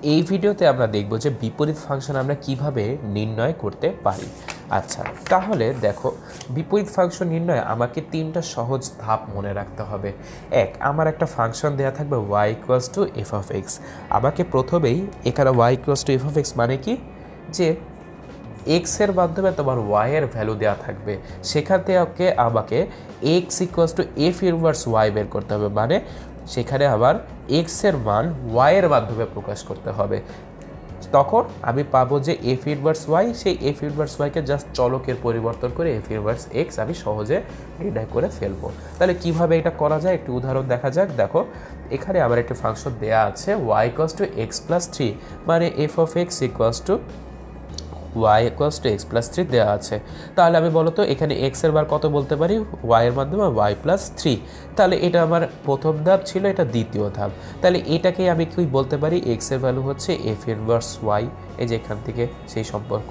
এই ভিডিওতে আমরা দেখব যে বিপরীত ফাংশন আমরা কিভাবে নির্ণয় করতে পারি। আচ্ছা, তাহলে দেখো, বিপরীত ফাংশন নির্ণয়ে আমাকে তিনটা সহজ ধাপ মনে রাখতে হবে। এক, আমার একটা ফাংশন দেওয়া থাকবে y = f(x). আমাকে প্রথমেই এখানে y = f(x) মানে কি, যে x এর মাধ্যমে তোমার y এর ভ্যালু দেওয়া থাকবে, সেখান থেকে আমাকে x = f(y) বের করতে হবে, মানে সেখানে আবার x এর মান y এর মাধ্যমে প্রকাশ করতে হবে। তখন আমি পাবো যে f(y), সেই f(y)কে জাস্ট চলকের পরিবর্তন করে f(x) আমি সহজে নির্ণয় করে ফেলবো। তাহলে কিভাবে এটা করা যায় একটি উদাহরণ দেখা যাক। দেখো, এখানে আবার একটা ফাংশন দেয়া আছে y = x + 3, মানে f(x) = y = x + 3 দেওয়া আছে। তাহলে আমি বলতো এখানে x এর বার কত বলতে পারি, y এর মাধ্যমে y + 3। তাহলে এটা আমার প্রথম ধাপ ছিল, এটা দ্বিতীয় ধাপ। তাহলে এটাকে আমি কি বলতে পারি, x এর ভ্যালু হচ্ছে f(y), এই যে এখান থেকে সেই সম্পর্ক,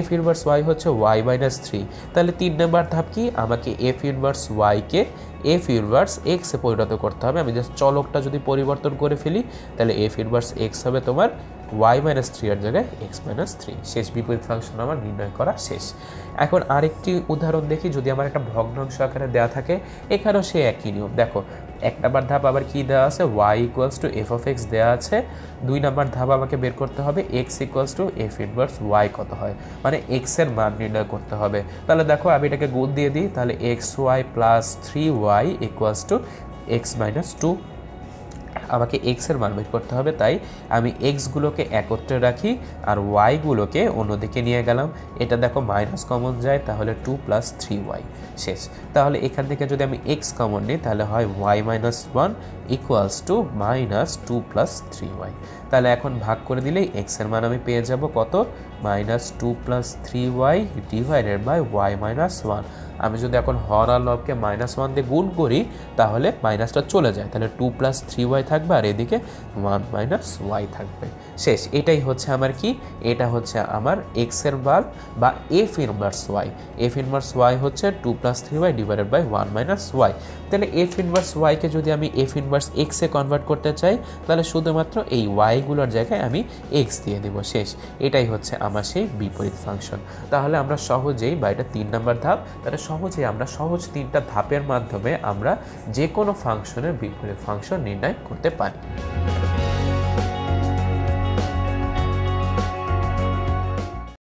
f(y) হচ্ছে y - 3। তাহলে 3 নম্বর ধাপ কি, আমাকে f(y) কে f(x) এ পরিণত করতে হবে। আমি জাস্ট চলকটা যদি পরিবর্তন করে ফেলি, তাহলে f(x) হবে তোমার y - 3 এর জায়গায় x - 3। শেষ, বিপরীত ফাংশন আমার নির্ণয় করা শেষ। এখন আরেকটি উদাহরণ দেখি। যদি আমার একটা ভগ্নাংশ আকারে দেওয়া থাকে, এখানেও সে একই নিয়ম। দেখো, 1 নম্বর ধাপ আবার কি দেওয়া আছে, y = f(x) দেওয়া আছে। 2 নম্বর ধাপ আমাকে বের করতে হবে x = f(y) কত হয়, মানে x এর মান নির্ণয় করতে হবে। তাহলে দেখো, আমি এটাকে গুণ দিয়ে দিই, তাহলে xy + 3y = x - 2। আমাকে x এর মান বের করতে হবে, তাই আমি x গুলোকে একত্রে রাখি আর y গুলোকে অন্যদিকে নিয়ে গেলাম। এটা দেখো মাইনাস কমন যায়, তাহলে 2 + 3y। শেষ। তাহলে এখান থেকে যদি আমি x কমন নিই, তাহলে হয় y - 1 = -2 + 3y। তাহলে এখন ভাগ করে দিলেই x এর মান আমি পেয়ে যাব কত, -2 + 3y / y - 1। আমি যদি এখন হর আর লবকে -1 দিয়ে গুণ করি, তাহলে মাইনাসটা চলে যায়, তাহলে 2 + 3y থাকবে আর এদিকে 1 - y থাকবে। শেষ। এটাই হচ্ছে আমার কি, এটা হচ্ছে আমার x এর মান বা f(y). f(y) হচ্ছে 2 + 3y / 1 - y। তাহলে f(y) কে যদি আমি f(x) এ কনভার্ট করতে চাই, তাহলে শুধুমাত্র এই y গুলোর জায়গায় আমি x দিয়ে দেব। শেষ। এটাই হচ্ছে আমার সেই বিপরীত ফাংশন। তাহলে আমরা সহজেই, বা এটা 3 নম্বর ধাপ, তাহলে সহজেই আমরা সহজ 3টা ধাপের মাধ্যমে আমরা যে কোনো ফাংশনের বিপরীত ফাংশন নির্ণয় করতে পারি।